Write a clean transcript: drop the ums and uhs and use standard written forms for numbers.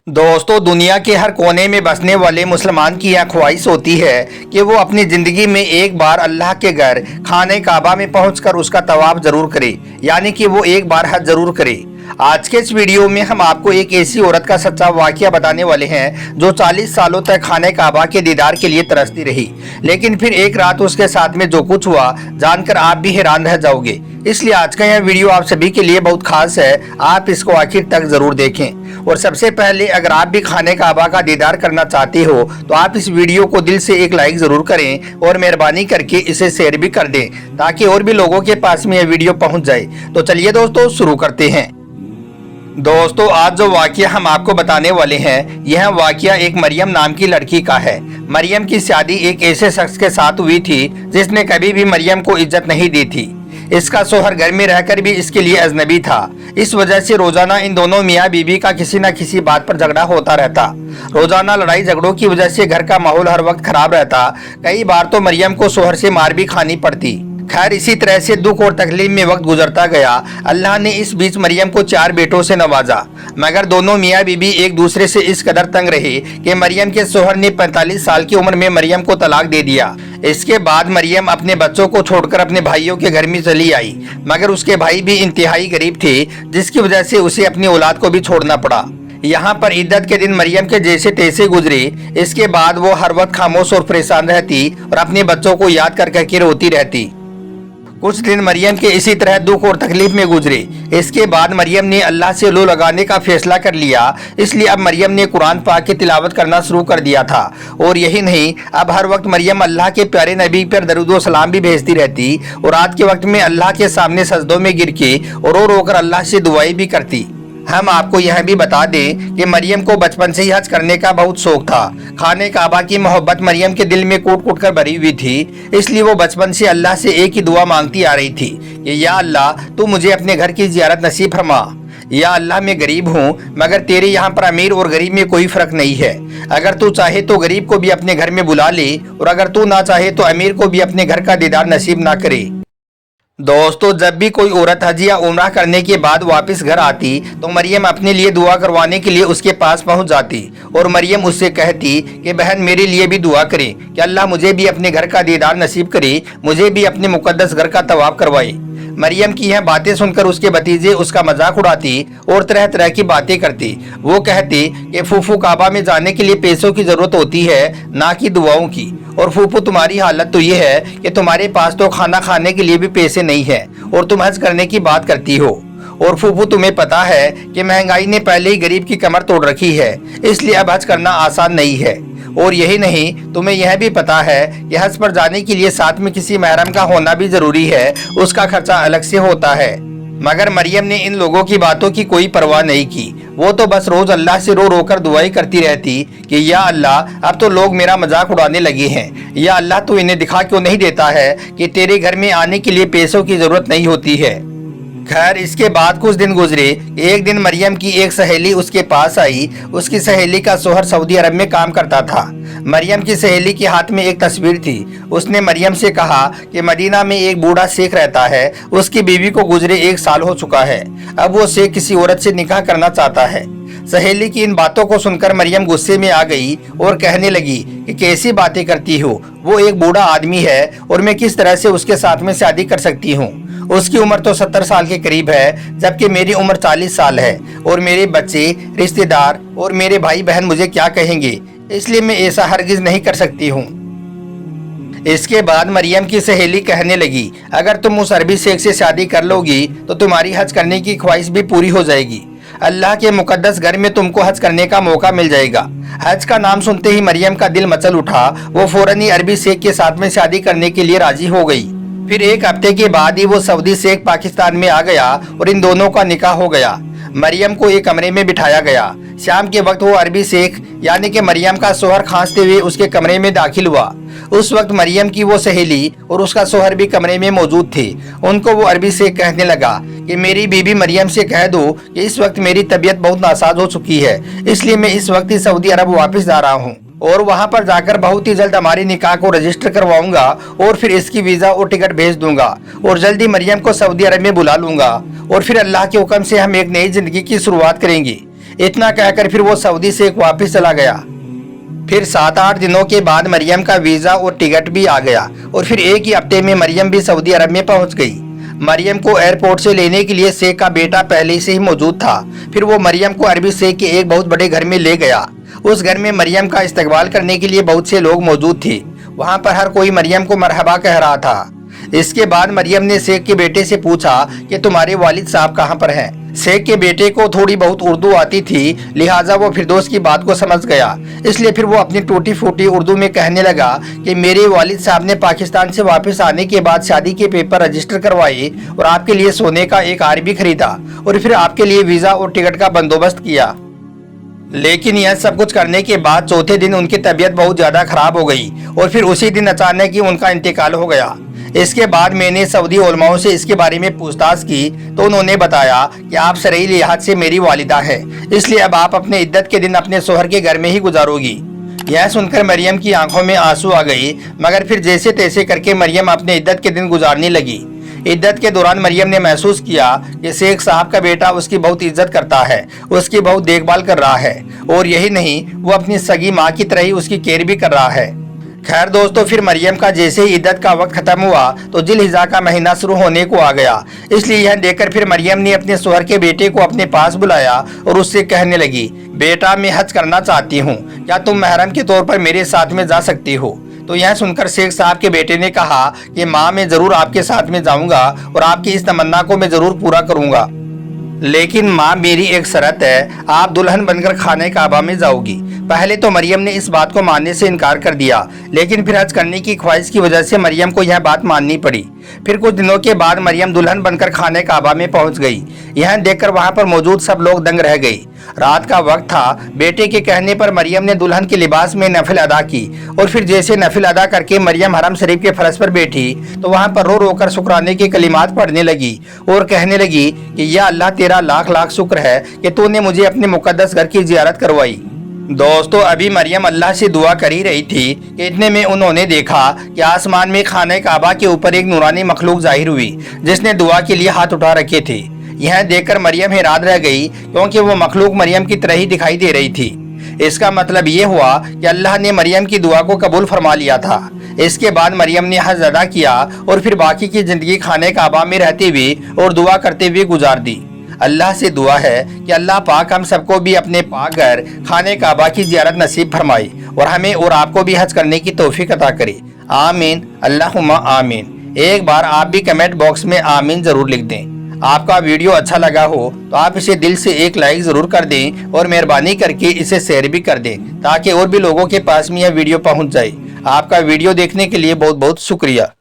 दोस्तों, दुनिया के हर कोने में बसने वाले मुसलमान की यह ख्वाहिश होती है कि वो अपनी ज़िंदगी में एक बार अल्लाह के घर खाने काबा में पहुंचकर उसका तवाफ ज़रूर करे, यानी कि वो एक बार हज ज़रूर करे। आज के इस वीडियो में हम आपको एक ऐसी औरत का सच्चा वाकया बताने वाले हैं जो 40 सालों तक खाने काबा के दीदार के लिए तरसती रही, लेकिन फिर एक रात उसके साथ में जो कुछ हुआ जानकर आप भी हैरान रह जाओगे। इसलिए आज का यह वीडियो आप सभी के लिए बहुत खास है, आप इसको आखिर तक जरूर देखें। और सबसे पहले अगर आप भी खाने काबा का दीदार करना चाहते हो तो आप इस वीडियो को दिल से एक लाइक जरूर करें और मेहरबानी करके इसे शेयर भी कर दें ताकि और भी लोगों के पास में यह वीडियो पहुंच जाए। तो चलिए दोस्तों, शुरू करते हैं। दोस्तों, आज जो वाकया हम आपको बताने वाले हैं यह वाकया एक मरियम नाम की लड़की का है। मरियम की शादी एक ऐसे शख्स के साथ हुई थी जिसने कभी भी मरियम को इज्जत नहीं दी थी। इसका शोहर घर में रहकर भी इसके लिए अजनबी था। इस वजह से रोजाना इन दोनों मियाँ बीवी का किसी न किसी बात पर झगड़ा होता रहता। रोजाना लड़ाई झगड़ों की वजह से घर का माहौल हर वक्त खराब रहता। कई बार तो मरियम को शोहर से मार भी खानी पड़ती। खैर, इसी तरह से दुख और तकलीफ में वक्त गुजरता गया। अल्लाह ने इस बीच मरियम को 4 बेटों से नवाजा, मगर दोनों मियाँ बीबी एक दूसरे से इस कदर तंग रहे कि मरियम के शोहर ने 45 साल की उम्र में मरियम को तलाक दे दिया। इसके बाद मरियम अपने बच्चों को छोड़कर अपने भाइयों के घर में चली आई, मगर उसके भाई भी इंतहाई गरीब थे, जिसकी वजह से उसे अपनी औलाद को भी छोड़ना पड़ा। यहाँ पर इद्दत के दिन मरियम के जैसे तैसे गुजरे। इसके बाद वो हर वक्त खामोश और परेशान रहती और अपने बच्चों को याद कर करके रोती रहती। कुछ दिन मरियम के इसी तरह दुख और तकलीफ में गुजरे। इसके बाद मरियम ने अल्लाह से लो लगाने का फैसला कर लिया। इसलिए अब मरियम ने कुरान पाक की तिलावत करना शुरू कर दिया था। और यही नहीं, अब हर वक्त मरियम अल्लाह के प्यारे नबी पर दरूद व सलाम भी भेजती रहती और रात के वक्त में अल्लाह के सामने सजदों में गिर के और रो रो कर अल्लाह से दुआएं भी करती। हम आपको यह भी बता दें कि मरियम को बचपन से ही हज करने का बहुत शौक था। खाने काबा की मोहब्बत मरियम के दिल में कूट कूट कर भरी हुई थी। इसलिए वो बचपन से अल्लाह से एक ही दुआ मांगती आ रही थी कि या अल्लाह, तू मुझे अपने घर की जियारत नसीब फरमा। या अल्लाह, मैं गरीब हूँ, मगर तेरे यहाँ पर अमीर और गरीब में कोई फर्क नहीं है। अगर तू चाहे तो गरीब को भी अपने घर में बुला ले, और अगर तू ना चाहे तो अमीर को भी अपने घर का दीदार नसीब ना करे। दोस्तों, जब भी कोई औरत हज या उम्रा करने के बाद वापस घर आती तो मरियम अपने लिए दुआ करवाने के लिए उसके पास पहुंच जाती और मरियम उससे कहती कि बहन, मेरे लिए भी दुआ करे कि अल्लाह मुझे भी अपने घर का दीदार नसीब करे, मुझे भी अपने मुकद्दस घर का तवाफ करवाए। मरियम की यह बातें सुनकर उसके भतीजे उसका मजाक उड़ाती और तरह तरह की बातें करती। वो कहती कि फूफू, काबा में जाने के लिए पैसों की जरूरत होती है, ना कि दुआओं की। और फूफू, तुम्हारी हालत तो ये है कि तुम्हारे पास तो खाना खाने के लिए भी पैसे नहीं है और तुम हज करने की बात करती हो। और फूफू, तुम्हें पता है कि महंगाई ने पहले ही गरीब की कमर तोड़ रखी है, इसलिए अब हज करना आसान नहीं है। और यही नहीं, तुम्हें यह भी पता है कि हज पर जाने के लिए साथ में किसी महरम का होना भी जरूरी है, उसका खर्चा अलग से होता है। मगर मरियम ने इन लोगों की बातों की कोई परवाह नहीं की। वो तो बस रोज अल्लाह से रो रो कर दुआई करती रहती कि या अल्लाह, अब तो लोग मेरा मजाक उड़ाने लगे हैं। या अल्लाह, तू इन्हें दिखा क्यों नहीं देता है कि तेरे घर में आने के लिए पैसों की जरूरत नहीं होती है। खैर, इसके बाद कुछ दिन गुजरे। एक दिन मरियम की एक सहेली उसके पास आई। उसकी सहेली का शोहर सऊदी अरब में काम करता था। मरियम की सहेली के हाथ में एक तस्वीर थी। उसने मरियम से कहा कि मदीना में एक बूढ़ा शेख रहता है, उसकी बीवी को गुजरे 1 साल हो चुका है। अब वो शेख किसी औरत से निकाह करना चाहता है। सहेली की इन बातों को सुनकर मरियम गुस्से में आ गई और कहने लगी कि कैसी बातें करती हो, वो एक बूढ़ा आदमी है और मैं किस तरह से उसके साथ में शादी कर सकती हूँ। उसकी उम्र तो 70 साल के करीब है, जबकि मेरी उम्र 40 साल है। और मेरे बच्चे, रिश्तेदार और मेरे भाई बहन मुझे क्या कहेंगे, इसलिए मैं ऐसा हरगिज नहीं कर सकती हूँ। इसके बाद मरियम की सहेली कहने लगी, अगर तुम उस अरबी शेख से शादी कर लोगी तो तुम्हारी हज करने की ख्वाहिश भी पूरी हो जाएगी। अल्लाह के मुकद्दस घर में तुमको हज करने का मौका मिल जाएगा। हज का नाम सुनते ही मरियम का दिल मचल उठा। वो फौरन ही अरबी शेख के साथ में शादी करने के लिए राजी हो गई। फिर 1 हफ्ते के बाद ही वो सऊदी शेख पाकिस्तान में आ गया और इन दोनों का निकाह हो गया। मरियम को एक कमरे में बिठाया गया। शाम के वक्त वो अरबी शेख यानी कि मरियम का शोहर खांसते हुए उसके कमरे में दाखिल हुआ। उस वक्त मरियम की वो सहेली और उसका शोहर भी कमरे में मौजूद थे। उनको वो अरबी शेख कहने लगा कि मेरी बीबी मरियम से कह दो कि इस वक्त मेरी तबीयत बहुत नासाज हो चुकी है, इसलिए मैं इस वक्त ही सऊदी अरब वापस जा रहा हूँ और वहाँ पर जाकर बहुत ही जल्द हमारी निकाह को रजिस्टर करवाऊंगा और फिर इसकी वीज़ा और टिकट भेज दूंगा और जल्दी मरियम को सऊदी अरब में बुला लूंगा और फिर अल्लाह के हुक्म से हम एक नई जिंदगी की शुरुआत करेंगे। इतना कहकर फिर वो सऊदी से वापस चला गया। फिर 7-8 दिनों के बाद मरियम का वीज़ा और टिकट भी आ गया और फिर एक ही हफ्ते में मरियम भी सऊदी अरब में पहुंच गई। मरियम को एयरपोर्ट से लेने के लिए शेख का बेटा पहले से ही मौजूद था। फिर वो मरियम को अरबी शेख के एक बहुत बड़े घर में ले गया। उस घर में मरियम का इस्तकबाल करने के लिए बहुत से लोग मौजूद थे। वहाँ पर हर कोई मरियम को मरहबा कह रहा था। इसके बाद मरियम ने शेख के बेटे से पूछा कि तुम्हारे वालिद साहब कहाँ पर हैं। शेख के बेटे को थोड़ी बहुत उर्दू आती थी, लिहाजा वो फिरदौस की बात को समझ गया। इसलिए फिर वो अपनी टूटी फूटी उर्दू में कहने लगा कि मेरे वालिद साहब ने पाकिस्तान से वापस आने के बाद शादी के पेपर रजिस्टर करवाए और आपके लिए सोने का एक हार भी खरीदा और फिर आपके लिए वीज़ा और टिकट का बंदोबस्त किया। लेकिन यह सब कुछ करने के बाद चौथे दिन उनकी तबीयत बहुत ज़्यादा खराब हो गई और फिर उसी दिन अचानक ही उनका इंतकाल हो गया। इसके बाद मैंने सऊदी उलमाओं से इसके बारे में पूछताछ की तो उन्होंने बताया कि आप शरई लिहाज से मेरी वालिदा है, इसलिए अब आप अपने इद्दत के दिन अपने शोहर के घर में ही गुजारोगी। यह सुनकर मरियम की आंखों में आंसू आ गई, मगर फिर जैसे तैसे करके मरियम अपने इद्दत के दिन गुजारने लगी। इद्दत के दौरान मरियम ने महसूस किया कि शेख साहब का बेटा उसकी बहुत इज्जत करता है, उसकी बहुत देखभाल कर रहा है और यही नहीं, वो अपनी सगी माँ की तरह ही उसकी केयर भी कर रहा है। खैर दोस्तों, फिर मरियम का जैसे ही इद्दत का वक्त खत्म हुआ तो जिलहिजा का महीना शुरू होने को आ गया। इसलिए यह देखकर फिर मरियम ने अपने शोहर के बेटे को अपने पास बुलाया और उससे कहने लगी, बेटा मैं हज करना चाहती हूँ, क्या तुम महरम के तौर पर मेरे साथ में जा सकती हो। तो यह सुनकर शेख साहब के बेटे ने कहा कि माँ मैं जरूर आपके साथ में जाऊंगा और आपकी इस तमन्ना को मैं जरूर पूरा करूंगा, लेकिन माँ मेरी एक शर्त है, आप दुल्हन बनकर खाने काबा में जाओगी। पहले तो मरियम ने इस बात को मानने से इनकार कर दिया, लेकिन फिर हज करने की ख्वाहिश की वजह से मरियम को यह बात माननी पड़ी। फिर कुछ दिनों के बाद मरियम दुल्हन बनकर खाने काबा में पहुंच गई। यह देखकर वहां पर मौजूद सब लोग दंग रह गई। रात का वक्त था। बेटे के कहने पर मरियम ने दुल्हन के लिबास में नफिल अदा की और फिर जैसे नफिल अदा करके मरियम हरम शरीफ के फरश पर बैठी तो वहां पर रो रो कर शुक्राने के कलिमात पढ़ने लगी और कहने लगी कि या अल्लाह तेरा लाख लाख शुक्र है कि तूने मुझे अपने मुकद्दस घर की जियारत करवाई। दोस्तों, अभी मरियम अल्लाह से दुआ कर ही रही थी कि इतने में उन्होंने देखा कि आसमान में खाने काबा के ऊपर एक नूरानी मखलूक जाहिर हुई जिसने दुआ के लिए हाथ उठा रखे थे। यह देखकर मरियम हैरान रह गई क्योंकि वो मखलूक मरियम की तरह ही दिखाई दे रही थी। इसका मतलब ये हुआ कि अल्लाह ने मरियम की दुआ को कबूल फरमा लिया था। इसके बाद मरियम ने हज अदा किया और फिर बाकी की जिंदगी खाने काबा में रहते हुए और दुआ करते हुए गुजार दी। अल्लाह से दुआ है कि अल्लाह पाक हम सबको भी अपने पाक घर खाने काबा की ज़ियारत नसीब फरमाए और हमें और आपको भी हज करने की तौफीक अता करे। आमीन, अल्लाहुम्मा आमीन। एक बार आप भी कमेंट बॉक्स में आमीन ज़रूर लिख दें। आपका वीडियो अच्छा लगा हो तो आप इसे दिल से एक लाइक ज़रूर कर दें और मेहरबानी करके इसे शेयर भी कर दें ताकि और भी लोगों के पास में यह वीडियो पहुंच जाए। आपका वीडियो देखने के लिए बहुत बहुत शुक्रिया।